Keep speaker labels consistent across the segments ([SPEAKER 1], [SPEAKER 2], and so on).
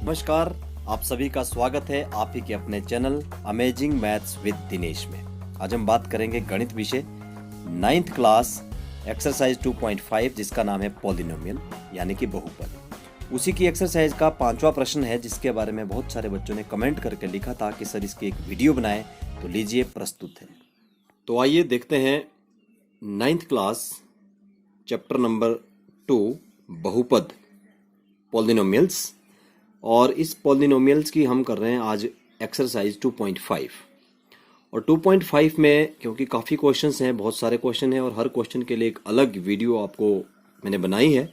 [SPEAKER 1] नमस्कार, आप सभी का स्वागत है आप ही के अपने channel amazing maths with Dinesh में। आज हम बात करेंगे गणित विषय 9th क्लास एक्सरसाइज 2.5 जिसका नाम है पॉलिनोमियल यानी कि बहुपद। उसी की एक्सरसाइज का 5वां प्रश्न है जिसके बारे में बहुत सारे बच्चों ने कमेंट करके लिखा था कि सर इसकी एक वीडियो बनाएं, तो लीजिए प्रस्तुत है। तो आइए देखते हैं 9th क्लास चैप्टर नंबर 2 बहुपद पॉलिनोमियल्स, और इस पॉलिनोमियल्स की हम कर रहे हैं आज एक्सरसाइज 2.5। और 2.5 में क्योंकि काफ़ी क्वेश्चंस हैं, बहुत सारे क्वेश्चन हैं और हर क्वेश्चन के लिए एक अलग वीडियो आपको मैंने बनाई है,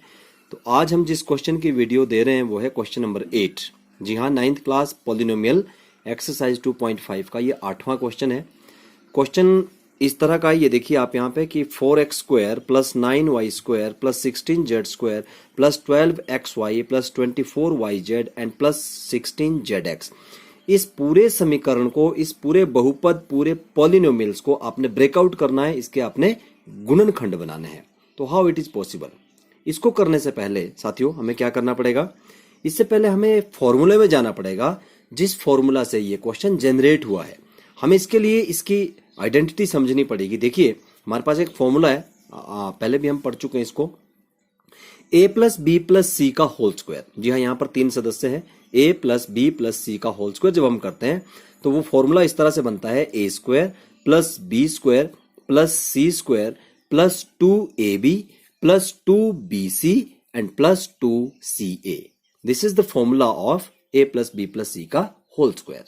[SPEAKER 1] तो आज हम जिस क्वेश्चन की वीडियो दे रहे हैं वो है क्वेश्चन नंबर 8। जी हाँ, 9th क्लास पॉलिनोमियल एक्सरसाइज 2.5 का ये 8वां क्वेश्चन है। क्वेश्चन इस तरह का ये देखिए आप यहाँ पे कि 4x² plus 9y² plus 16z² plus 12xy plus 24yz and plus 16zx, इस पूरे समीकरण को, इस पूरे बहुपद, पूरे पॉलिनोमियल्स को आपने ब्रेकआउट करना है, इसके आपने गुणनखंड बनाने हैं। तो हाउ इट इज पॉसिबल? इसको करने से पहले साथियों हमें क्या करना पड़ेगा? इससे पहले हमें फॉर्मूले में जाना पड़ेगा जिस फॉर्मूला से ये क्वेश्चन जनरेट हुआ है। हमें इसके लिए इसकी आइडेंटिटी समझनी पड़ेगी। देखिए हमारे पास एक फॉर्मूला है, पहले भी हम पढ़ चुके हैं इसको, a प्लस बी प्लस सी का होल स्क्वायर। जी हाँ, यहाँ पर 3 सदस्य हैं, a प्लस बी प्लस सी का होल स्क्वायर जब हम करते हैं तो वो फॉर्मूला इस तरह से बनता है a² plus b² plus c² plus 2ab plus 2bc and plus 2ca। This is the formula of a plus B plus सी का होल स्क्वायर।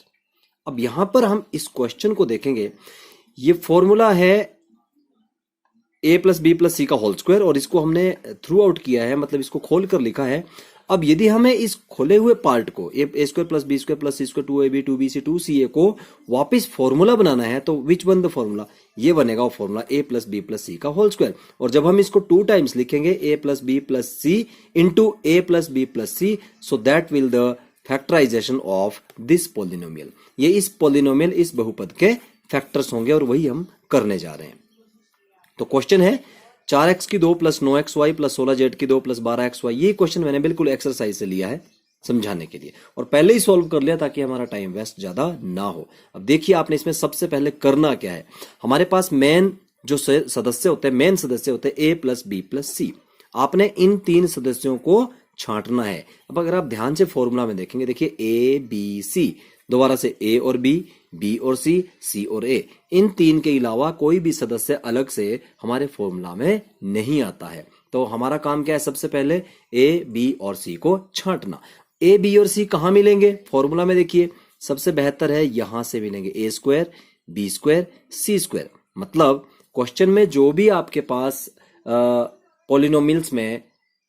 [SPEAKER 1] अब यहां पर हम इस क्वेश्चन को देखेंगे, ये फॉर्मूला है a प्लस बी प्लस सी का होल स्क्वायर और इसको हमने थ्रू आउट किया है, मतलब इसको खोल कर लिखा है। अब यदि हमें इस खोले हुए पार्ट को a² plus b² plus c² 2ab 2bc 2ca को वापस फॉर्मूला बनाना है तो विच वन द फॉर्मूला? ये बनेगा वो formula a plus B plus सी का होल स्क्वायर। और जब हम इसको 2 टाइम्स लिखेंगे a plus B plus c into a plus B plus c, so that will the factorisation of this polynomial. ये इस पॉलिनोमियल, इस बहुपद के फैक्टर्स होंगे और वही हम करने जा रहे हैं। तो क्वेश्चन है 4x की 2 प्लस 9xy प्लस 16z की 2 प्लस 12xy। ये क्वेश्चन मैंने बिल्कुल एक्सरसाइज से लिया है समझाने के लिए और पहले ही सॉल्व कर लिया ताकि हमारा टाइम वेस्ट ज्यादा ना हो। अब देखिए आपने इसमें सबसे पहले करना क्या है। हमारे पास मेन जो सदस्य होते हैं, मेन सदस्य होते हैं a प्लस बी प्लस सी। आपने इन 3 सदस्यों को छांटना है। अब अगर आप ध्यान से फॉर्मूला में देखेंगे, देखिए a b c, दोबारा से a और b और c और a, इन 3 के अलावा कोई भी सदस्य अलग से हमारे फॉर्मूला में नहीं आता है। तो हमारा काम क्या है? सबसे पहले a b और c को छांटना। a b और c कहां मिलेंगे फॉर्मूला में? देखिए सबसे बेहतर है यहां से मिलेंगे, a² b² c²। मतलब क्वेश्चन में जो भी आपके पास पॉलिनोमियल्स में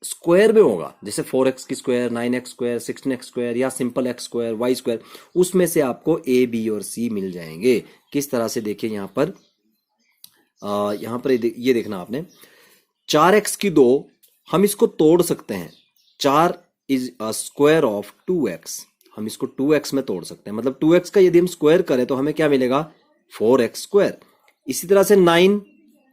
[SPEAKER 1] स्क्वायर में होगा, जैसे 4x की square, 9x square, 16x square या simple x square, y square, उसमें से आपको a b और c मिल जाएंगे। किस तरह से? देखिए यहां पर ये देखना आपने, 4x की 2 हम इसको तोड़ सकते हैं। 4 is a square of 2x, हम इसको 2x में तोड़ सकते हैं। मतलब 2x का यदि हम स्क्वायर करें तो हमें क्या मिलेगा? 4x square. इसी तरह से 9,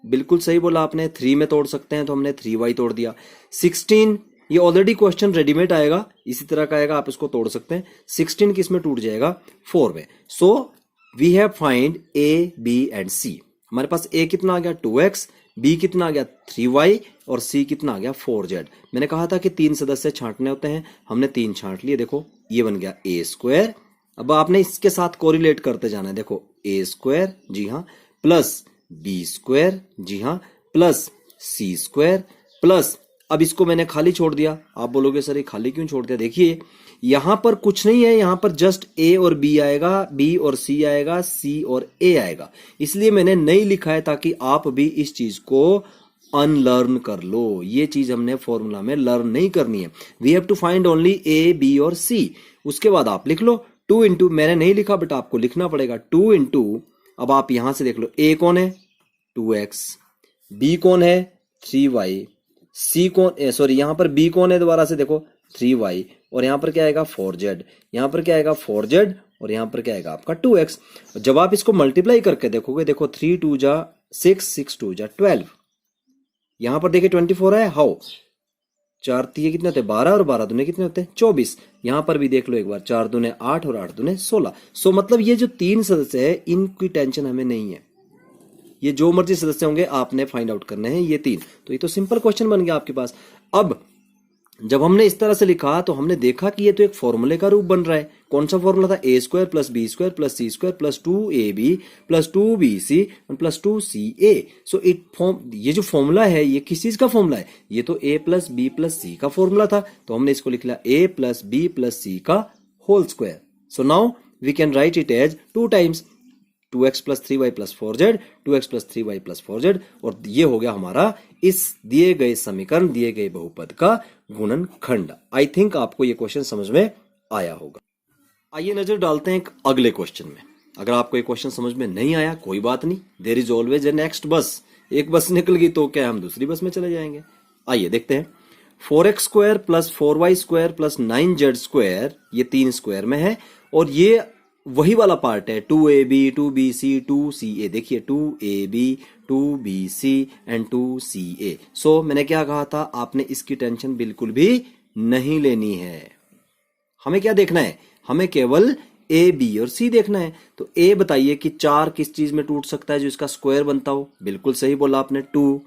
[SPEAKER 1] बिल्कुल सही बोला आपने, 3 में तोड़ सकते हैं तो हमने 3y तोड़ दिया। 16, ये ऑलरेडी क्वेश्चन रेडीमेड आएगा, इसी तरह का आएगा, आप इसको तोड़ सकते हैं। 16 किस में टूट जाएगा? 4 में। So we have find a b and c। हमारे पास a कितना आ गया? 2x, b कितना आ गया? 3y और c कितना आ गया? 4z। मैंने कहा था कि 3 सदस्य छांटने होते हैं, हमने 3 छांट लिए। देखो ये बन गया a²। अब आपने इसके साथ कोरिलेट करते जाना है। देखो a², जी हाँ, प्लस b², जी हाँ, प्लस c² प्लस, अब इसको मैंने खाली छोड़ दिया। आप बोलोगे सर ये खाली क्यों छोड़ दिया? देखिए यहां पर कुछ नहीं है, यहां पर जस्ट a और b आएगा, b और c आएगा, c और a आएगा, इसलिए मैंने नहीं लिखा है ताकि आप भी इस चीज को अनलर्न कर लो। ये चीज हमने फॉर्मूला में लर्न नहीं करनी है। We have to find only a b और c। उसके बाद आप लिख लो 2 इंटू, मैंने नहीं लिखा बट आपको लिखना पड़ेगा, 2 इंटू, अब आप यहां से देख लो, a कौन है? 2x, b कौन है? 3y, c कौन, सॉरी यहां पर b कौन है? दोबारा से देखो 3y, और यहां पर क्या आएगा? 4z, यहां पर क्या आएगा? 4z, और यहां पर क्या आएगा? आपका 2x। जब आप इसको मल्टीप्लाई करके देखोगे, देखो 3 2 जा 6, 6 2 जा 12, यहां पर देखिए 24 है। हाउ? 4 तिये कितने होते हैं 12 और 12 दूने कितने होते हैं 24। यहां पर भी देख लो एक बार 4 दूने 8 और 8 दूने 16। सो मतलब ये जो 3 सदस्य है इनकी टेंशन हमें नहीं है, ये जो मर्जी सदस्य होंगे आपने फाइंड आउट करने हैं ये 3। तो ये तो सिंपल क्वेश्चन बन गया आपके पास। अब जब हमने इस तरह से लिखा तो हमने देखा कि ये तो एक फॉर्मूले का रूप बन रहा है। कौन सा फॉर्मूला था, A square plus B square plus C square plus 2ab plus 2bc plus 2ca। So it form, ये जो फॉर्मूला है ये किस चीज का फॉर्मूला है, ये तो a प्लस बी प्लस सी का फॉर्मूला था। तो हमने इसको लिख लिया a प्लस बी प्लस सी का whole square. So now we can write it as 2 times 2x plus 3y plus 4z 2x plus 3y plus 4z। और ये हो गया हमारा इस दिए गए समीकरण, दिए गए बहुपद का गुणनखंड। आई थिंक आपको ये क्वेश्चन समझ में आया होगा। आइए नजर डालते हैं एक अगले क्वेश्चन में। अगर आपको ये क्वेश्चन समझ में नहीं आया कोई बात नहीं, there is always a next bus. एक बस निकल गई तो क्या हम दूसरी बस में चले जाएंगे। आइए देखते हैं। 4x square plus 4y square plus 9z square, ये 3 स्क्वायर में है और ये वही वाला पार्ट है 2ab 2bc 2ca। देखिए 2ab 2bc एंड 2ca। सो मैंने क्या कहा था, आपने इसकी टेंशन बिल्कुल भी नहीं लेनी है। हमें क्या देखना है, हमें केवल a b और c देखना है। तो a बताइए कि 4 किस चीज में टूट सकता है जो इसका स्क्वायर बनता हो, बिल्कुल सही बोला आपने 2।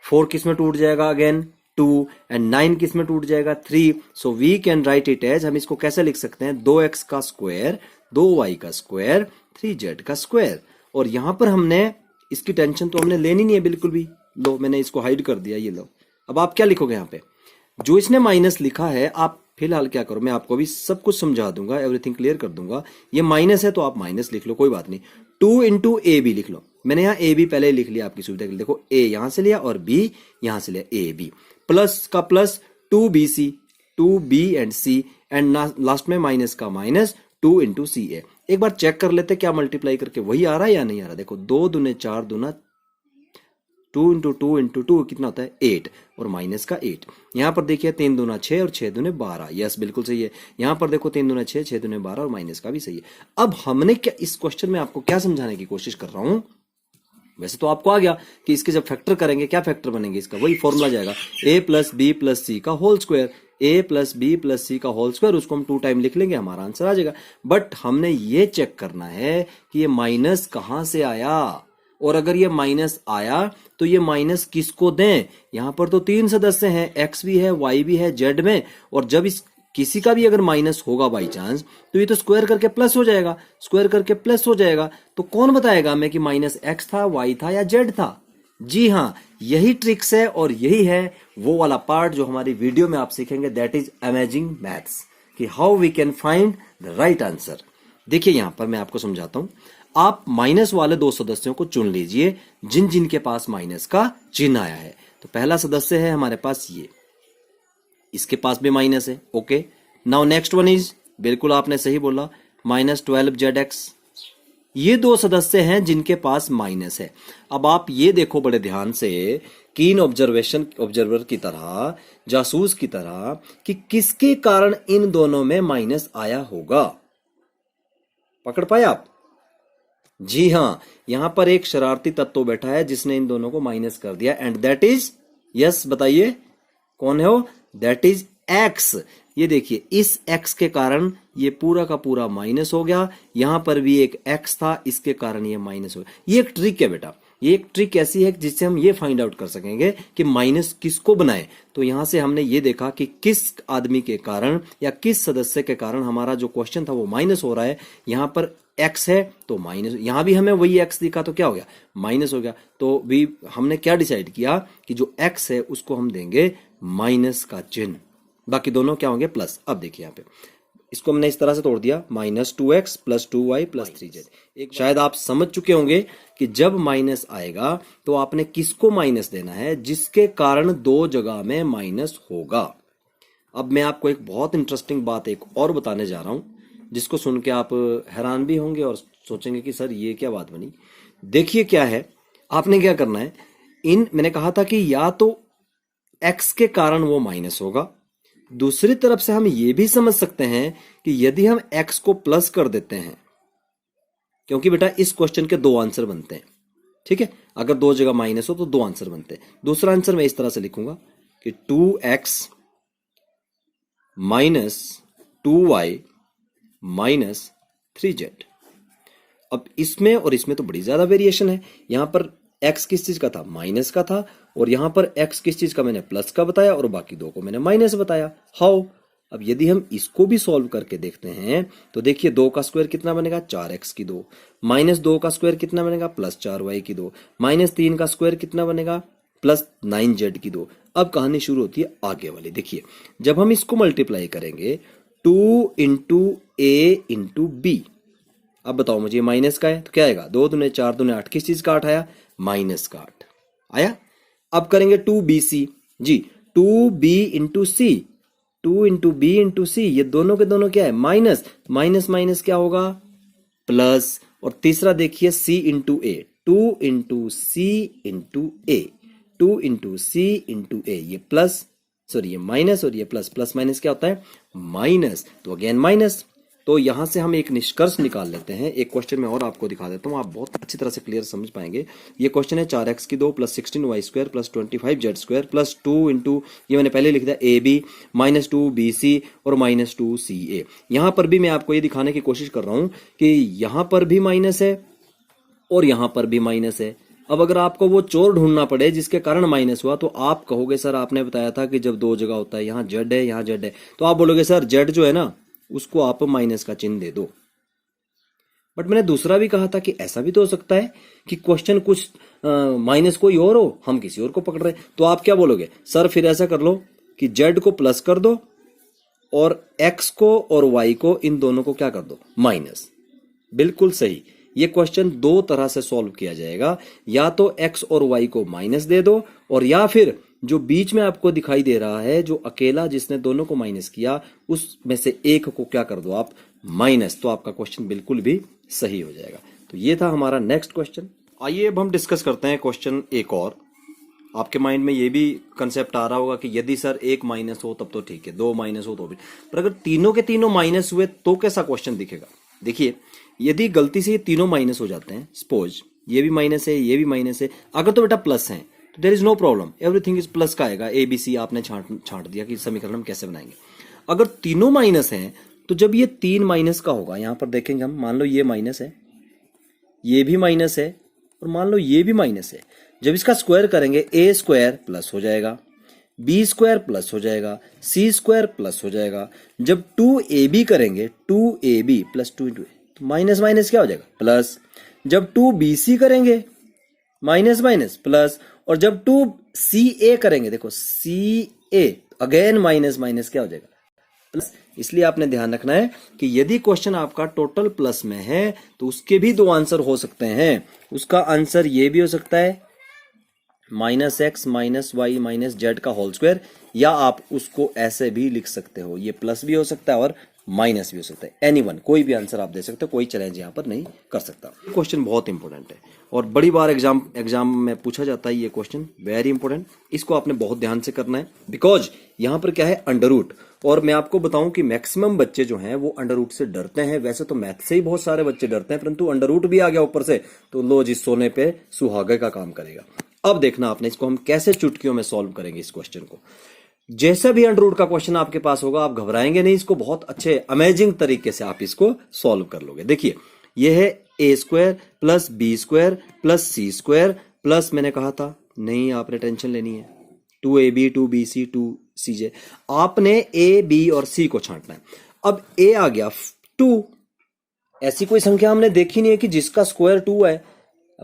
[SPEAKER 1] 4 किस में टूट जाएगा, अगेन 2 एंड 9 किस में टूट जाएगा 3। So we can write it as, हम इसको कैसे लिख सकते हैं 2x का स्क्वायर 2y का स्क्वायर 3z का स्क्वायर। और यहां पर हमने इसकी टेंशन तो हमने लेनी नहीं है बिल्कुल भी। लो मैंने इसको हाइड कर दिया, ये लो। अब आप क्या लिखोगे यहाँ पे, जो इसने माइनस लिखा है आप फिलहाल क्या करो, मैं आपको अभी सब कुछ समझा दूंगा, एवरीथिंग क्लियर कर दूंगा। ये माइनस है तो आप माइनस लिख लो, कोई बात नहीं। 2 इंटू ए बी लिख लो। मैंने यहाँ ए बी पहले ही लिख लिया आपकी सुविधा के लिए। देखो ए यहां से लिया और बी यहां से लिया, ए बी प्लस का plus 2bc 2b and c and last में माइनस का माइनस 2 इंटू सी ए। एक बार चेक कर लेते क्या मल्टीप्लाई करके वही आ रहा है या नहीं आ रहा। देखो 2 दूने 4 दूना 2 इंटू 2 इंटू 2 कितना होता है 8 और माइनस का 8। यहां पर देखिए 3 दूना 6 और 6 दूने 12। यस बिल्कुल सही है। यहां पर देखो 3 दूना 6 6 दूने 12 और माइनस का भी सही है। अब हमने क्या इस क्वेश्चन में आपको क्या समझाने की कोशिश कर रहा हूं, वैसे तो आपको आ गया कि इसके जब फैक्टर करेंगे क्या फैक्टर बनेंगे, इसका वही फॉर्मूला जाएगा a प्लस बी प्लस सी का whole square. a plus B plus सी का होल स्क्वायर, उसको हम 2 टाइम लिख लेंगे, हमारा आंसर आ जाएगा। बट हमने ये चेक करना है कि ये माइनस कहां से आया, और अगर ये माइनस आया तो ये माइनस किसको दें। यहां पर तो 3 सदस्य हैं, x भी है y भी है z में, और जब इस किसी का भी अगर माइनस होगा बाई चांस तो ये तो स्क्वायर करके प्लस हो जाएगा, स्क्वायर करके प्लस हो जाएगा। तो कौन बताएगा हमें कि माइनस एक्स था, वाई था या जेड था। जी हाँ, यही ट्रिक्स है और यही है वो वाला पार्ट जो हमारी वीडियो में आप सीखेंगे, दैट इज अमेजिंग मैथ्स, कि how we can find the right answer. देखिए यहां पर मैं आपको समझाता हूं। आप माइनस वाले 2 सदस्यों को चुन लीजिए जिन जिन के पास माइनस का चिन्ह आया है। तो पहला सदस्य है हमारे पास ये, इसके पास भी माइनस है। Okay, now next one is, बिल्कुल आपने सही बोला, माइनस 12zx। ये 2 सदस्य हैं जिनके पास माइनस है। अब आप ये देखो बड़े ध्यान से, कीन ऑब्जर्वर की तरह, जासूस की तरह, कि किसके कारण इन दोनों में माइनस आया होगा। पकड़ पाए आप? जी हां, यहां पर एक शरारती तत्व बैठा है जिसने इन दोनों को माइनस कर दिया, एंड दैट इज, यस बताइए कौन है वो, दैट इज एक्स। ये देखिए इस एक्स के कारण ये पूरा का पूरा माइनस हो गया। यहां पर भी एक एक्स था, इसके कारण ये माइनस हो गया। ये एक ट्रिक है बेटा, ये एक ट्रिक ऐसी है जिससे हम ये फाइंड आउट कर सकेंगे कि माइनस किसको बनाए। तो यहां से हमने ये देखा कि किस आदमी के कारण या किस सदस्य के कारण हमारा जो क्वेश्चन था वो माइनस हो रहा है। यहां पर एक्स है तो माइनस, यहां भी हमें वही एक्स दिखा तो क्या हो गया, माइनस हो गया। तो भी हमने क्या डिसाइड किया कि जो एक्स है उसको हम देंगे माइनस का चिन्ह, बाकी दोनों क्या होंगे प्लस। अब देखिए यहाँ पे इसको हमने इस तरह से तोड़ दिया, minus 2x plus 2y plus 3z। एक शायद आप समझ चुके होंगे कि जब माइनस आएगा तो आपने किसको माइनस देना है, जिसके कारण 2 जगह में माइनस होगा। अब मैं आपको एक बहुत इंटरेस्टिंग बात एक और बताने जा रहा हूं, जिसको सुन के आप हैरान भी होंगे और सोचेंगे कि सर ये क्या बात बनी। देखिए क्या है, आपने क्या करना है, मैंने कहा था कि या तो x के कारण वो माइनस होगा, दूसरी तरफ से हम ये भी समझ सकते हैं कि यदि हम x को प्लस कर देते हैं, क्योंकि बेटा इस क्वेश्चन के 2 आंसर बनते हैं, ठीक है, अगर 2 जगह माइनस हो तो 2 आंसर बनते हैं। दूसरा आंसर मैं इस तरह से लिखूंगा कि 2x minus 2y minus 3z। अब इसमें और इसमें तो बड़ी ज्यादा वेरिएशन है। यहां पर x किस चीज का था, माइनस का था, और यहां पर x किस चीज का मैंने प्लस का बताया और बाकी दो को मैंने माइनस बताया। हाउ? अब यदि हम इसको भी सॉल्व करके देखते हैं तो देखिए 2 का स्क्वायर कितना बनेगा, 4x की 2, माइनस 2 का स्क्वायर कितना बनेगा, प्लस 4y की 2, माइनस 3 का स्क्वायर कितना बनेगा, प्लस 9z की 2। अब कहानी शुरू होती है आगे वाली। देखिए जब हम इसको मल्टीप्लाई करेंगे 2 इंटू ए इंटू बी, अब बताओ मुझे ये माइनस का है तो क्या आएगा, 2 दूने 4 दूने 8, किस चीज का 8 आया, माइनस का 8 आया। अब करेंगे 2bc जी, 2b इंटू सी, 2 इंटू बी इंटू सी, ये दोनों के दोनों क्या है, माइनस, माइनस माइनस क्या होगा, प्लस। और तीसरा देखिए c इंटू ए, 2 इंटू सी इंटू ए, 2 इंटू सी इंटू ए, ये प्लस, सॉरी ये माइनस और ये प्लस, प्लस माइनस क्या होता है, माइनस, तो अगेन माइनस। तो यहां से हम एक निष्कर्ष निकाल लेते हैं। एक क्वेश्चन में और आपको दिखा देता हूं, आप बहुत अच्छी तरह से क्लियर समझ पाएंगे। ये क्वेश्चन है 4x की 2 plus 16y square plus 25z square plus 2 into, ये मैंने पहले लिख दिया ए बी माइनस 2bc और माइनस 2ca। यहां पर भी मैं आपको ये दिखाने की कोशिश कर रहा हूं कि यहां पर भी माइनस है और यहां पर भी माइनस है। अब अगर आपको वो चोर ढूंढना पड़े जिसके कारण माइनस हुआ तो आप कहोगे सर आपने बताया था कि जब दो जगह होता है, यहाँ जेड है यहाँ जेड है, तो आप बोलोगे सर जेड जो है ना उसको आप माइनस का चिन्ह दे दो। बट मैंने दूसरा भी कहा था कि ऐसा भी तो हो सकता है कि क्वेश्चन कुछ माइनस कोई और हो, हम किसी और को पकड़ रहे, तो आप क्या बोलोगे, सर फिर ऐसा कर लो कि जेड को प्लस कर दो और एक्स को और वाई को, इन दोनों को क्या कर दो, माइनस। बिल्कुल सही। ये क्वेश्चन दो तरह से सॉल्व किया जाएगा, या तो एक्स और वाई को माइनस दे दो, और या फिर जो बीच में आपको दिखाई दे रहा है जो अकेला जिसने दोनों को माइनस किया उसमें से एक को क्या कर दो आप, माइनस। तो आपका क्वेश्चन बिल्कुल भी सही हो जाएगा। तो ये था हमारा नेक्स्ट क्वेश्चन। आइए अब हम डिस्कस करते हैं क्वेश्चन एक और। आपके माइंड में ये भी कंसेप्ट आ रहा होगा कि यदि सर एक माइनस हो तब तो ठीक है, दो माइनस हो तो भी, पर अगर तीनों के तीनों माइनस हुए तो कैसा क्वेश्चन दिखेगा। देखिए यदि गलती से ये तीनों माइनस हो जाते हैं, सपोज ये भी माइनस है ये भी माइनस है, अगर तो बेटा प्लस है तो there is no problem, everything is plus का आएगा, ए बी सी आपने छांट दिया कि समीकरण हम कैसे बनाएंगे। अगर तीनों माइनस हैं तो जब ये 3 माइनस का होगा, यहां पर देखेंगे हम, मान लो ये माइनस है, ये भी माइनस है, और मान लो ये भी माइनस है, जब इसका स्क्वायर करेंगे ए स्क्वायर प्लस हो जाएगा, बी स्क्वायर प्लस हो जाएगा, सी स्क्वायर प्लस हो जाएगा। जब 2ab करेंगे 2ab प्लस 2 इंटू, तो माइनस माइनस क्या हो जाएगा, प्लस। जब 2bc करेंगे माइनस माइनस प्लस, और जब 2ca करेंगे, देखो ca अगेन माइनस माइनस क्या हो जाएगा, प्लस। इसलिए आपने ध्यान रखना है कि यदि क्वेश्चन आपका टोटल प्लस में है तो उसके भी दो आंसर हो सकते हैं। उसका आंसर ये भी हो सकता है minus x minus y minus z का होल स्क्वायर, या आप उसको ऐसे भी लिख सकते हो, ये प्लस भी हो सकता है और माइनस भी हो सकता है। एनीवन, कोई भी आंसर आप दे सकते हो, कोई चैलेंज यहां पर नहीं कर सकता। क्वेश्चन बहुत इंपॉर्टेंट है और बड़ी बार एग्जाम में पूछा जाता है ये क्वेश्चन, वेरी इंपॉर्टेंट। इसको आपने बहुत ध्यान से करना है, बिकॉज यहां पर क्या है, अंडर रूट। और मैं आपको बताऊं कि मैक्सिमम बच्चे जो हैं वो अंडर रूट से डरते हैं। वैसे तो मैथ से ही बहुत सारे बच्चे डरते हैं, परंतु अंडर रूट भी आ गया ऊपर से तो लो जी, सोने पे सुहागे का काम करेगा। अब देखना आपने इसको हम कैसे चुटकियों में सॉल्व करेंगे इस क्वेश्चन को। जैसा भी अंडर रूट का क्वेश्चन आपके पास होगा आप घबराएंगे नहीं, इसको बहुत अच्छे अमेजिंग तरीके से आप इसको सॉल्व कर लोगे। देखिए ये है A square plus B square plus C square plus, मैंने कहा था नहीं आपने टेंशन लेनी है, 2ab 2bc 2cj, आपने ए बी और सी को छांटना है। अब ए आ गया 2, ऐसी कोई संख्या हमने देखी नहीं है कि जिसका स्क्वायर 2 है।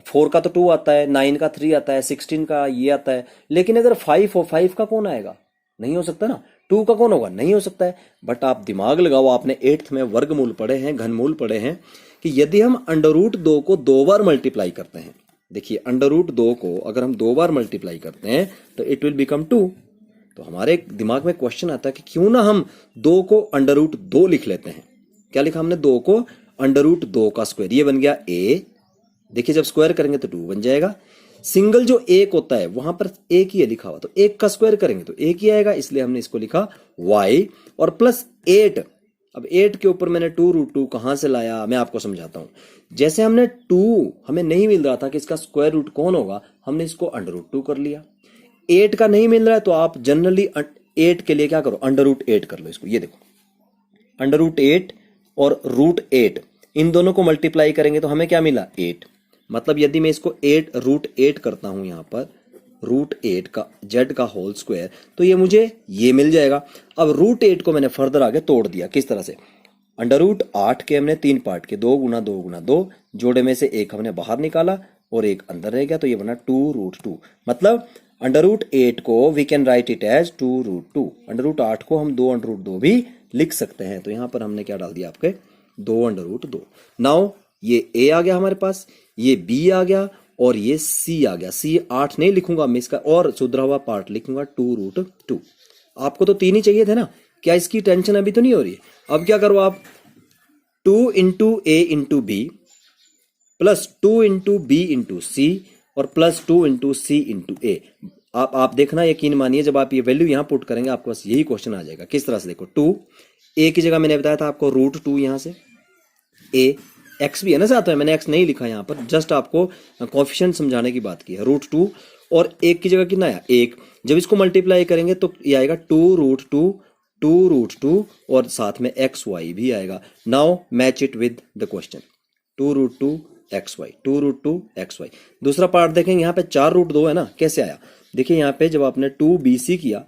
[SPEAKER 1] 4 का तो 2 आता है, 9 का 3 आता है, 16 का ये आता है, लेकिन अगर 5 हो, 5 का कौन आएगा, नहीं हो सकता ना। 2 का कौन होगा, नहीं हो सकता है। बट आप दिमाग लगाओ, आपने 8th में वर्गमूल पढ़े हैं, घनमूल पढ़े हैं, कि यदि हम अंडर रूट 2 को 2 बार मल्टीप्लाई करते हैं, देखिए अंडर रूट 2 को अगर हम 2 बार मल्टीप्लाई करते हैं तो इट विल बिकम 2। तो हमारे दिमाग में क्वेश्चन आता है कि क्यों ना हम 2 को अंडर रूट 2 लिख लेते हैं। क्या लिखा हमने, 2 को अंडर रूट 2 का स्क्वायर, ये बन गया a। देखिए जब स्क्वायर करेंगे तो 2 बन जाएगा। सिंगल जो एक होता है वहां पर एक ही है लिखा हुआ, तो एक का स्क्वायर करेंगे तो एक ही आएगा, इसलिए हमने इसको लिखा y और प्लस 8। अब 8 के ऊपर मैंने 2 रूट 2 कहां से लाया, मैं आपको समझाता हूं। जैसे हमने 2 हमें नहीं मिल रहा था कि इसका स्क्वायर रूट कौन होगा, हमने इसको अंडर रूट 2 कर लिया। 8 का नहीं मिल रहा है तो आप जनरली 8 के लिए क्या करो, √8 कर लो इसको। ये देखो √8 और √8 इन दोनों को मल्टीप्लाई करेंगे तो हमें क्या मिला 8। मतलब यदि मैं इसको 8 करता हूं यहां पर √8 का z का होल स्क्वायर तो ये मुझे ये मिल जाएगा। अब √8 को मैंने फर्दर आगे तोड़ दिया, किस तरह से, √8 के हमने 3 पार्ट के 2 गुना 2 गुना 2 जोड़े में से एक हमने बाहर निकाला और एक अंदर रह गया तो ये बना 2√2। मतलब √8 को we can write it as 2√2। √8 को हम 2√2 भी लिख सकते हैं। तो यहां पर हमने क्या डाल दिया आपके 2√2। नाउ ये a आ गया हमारे पास, ये b आ गया और ये c आ गया। c 8 नहीं लिखूंगा मैं इसका और सुधरा हुआ पार्ट लिखूंगा 2√2। आपको तो 3 ही चाहिए थे ना, क्या इसकी टेंशन अभी तो नहीं हो रही। अब क्या करो आप 2 × a × b plus 2 × b × c और प्लस 2 × c × a। आप देखना, यकीन मानिए जब आप ये वैल्यू यहां पुट करेंगे आपके पास यही क्वेश्चन आ जाएगा। किस तरह से, देखो 2 a की जगह मैंने बताया था आपको √2 यहां से, a x भी है ना साथ में, मैंने x नहीं लिखा यहां पर, जस्ट आपको कोएफिशिएंट समझाने की बात की है। √2 और 1 की जगह कितना आया 1। जब इसको मल्टीप्लाई करेंगे तो ये आएगा 2√2 और साथ में xy भी आएगा। Now match it with the question 2√2 xy। दूसरा पार्ट देखेंगे, यहाँ पे 4√2 है ना, कैसे आया देखिए। यहाँ पे जब आपने 2bc किया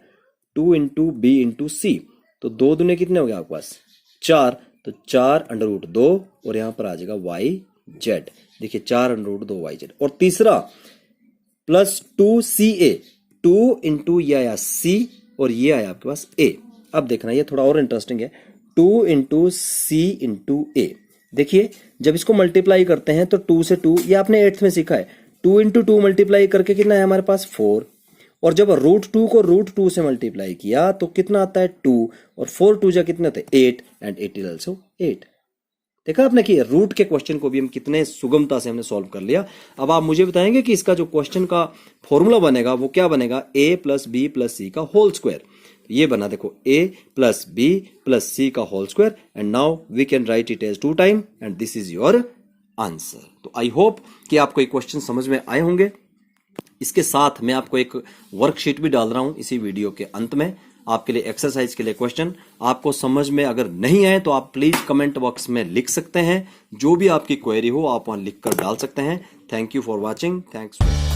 [SPEAKER 1] 2 × b × c तो 2 दूने कितने हो गए आपके पास 4, तो 4√2 और यहां पर आ जाएगा yz। देखिए 4√2 yz। और तीसरा प्लस 2ca 2 × ये आया c और ये आया आपके पास a। अब देखना ये थोड़ा और इंटरेस्टिंग है, 2 × c × a। देखिए जब इसको मल्टीप्लाई करते हैं तो 2 से 2, ये आपने 8th में सीखा है, 2 × 2 मल्टीप्लाई करके कितना है हमारे पास 4। और जब √2 को √2 से मल्टीप्लाई किया तो कितना आता है 2 और 4 2 जा कितने होते हैं 8 एंड 8 इज आल्सो 8। देखा आपने कि रूट के क्वेश्चन को भी हम कितने सुगमता से हमने सॉल्व कर लिया। अब आप मुझे बताएंगे कि इसका जो क्वेश्चन का फॉर्मूला बनेगा वो क्या बनेगा, a + b + c का होल स्क्वायर। ये बना देखो a + b + c का whole square and now we can write it as 2 time and this is your answer. तो आई होप कि आपको ये क्वेश्चन समझ में आए होंगे। इसके साथ मैं आपको एक वर्कशीट भी डाल रहा हूं इसी वीडियो के अंत में, आपके लिए एक्सरसाइज के लिए क्वेश्चन। आपको समझ में अगर नहीं आए तो आप प्लीज कमेंट बॉक्स में लिख सकते हैं, जो भी आपकी क्वेरी हो आप वहां लिखकर डाल सकते हैं। Thank you for watching, thanks.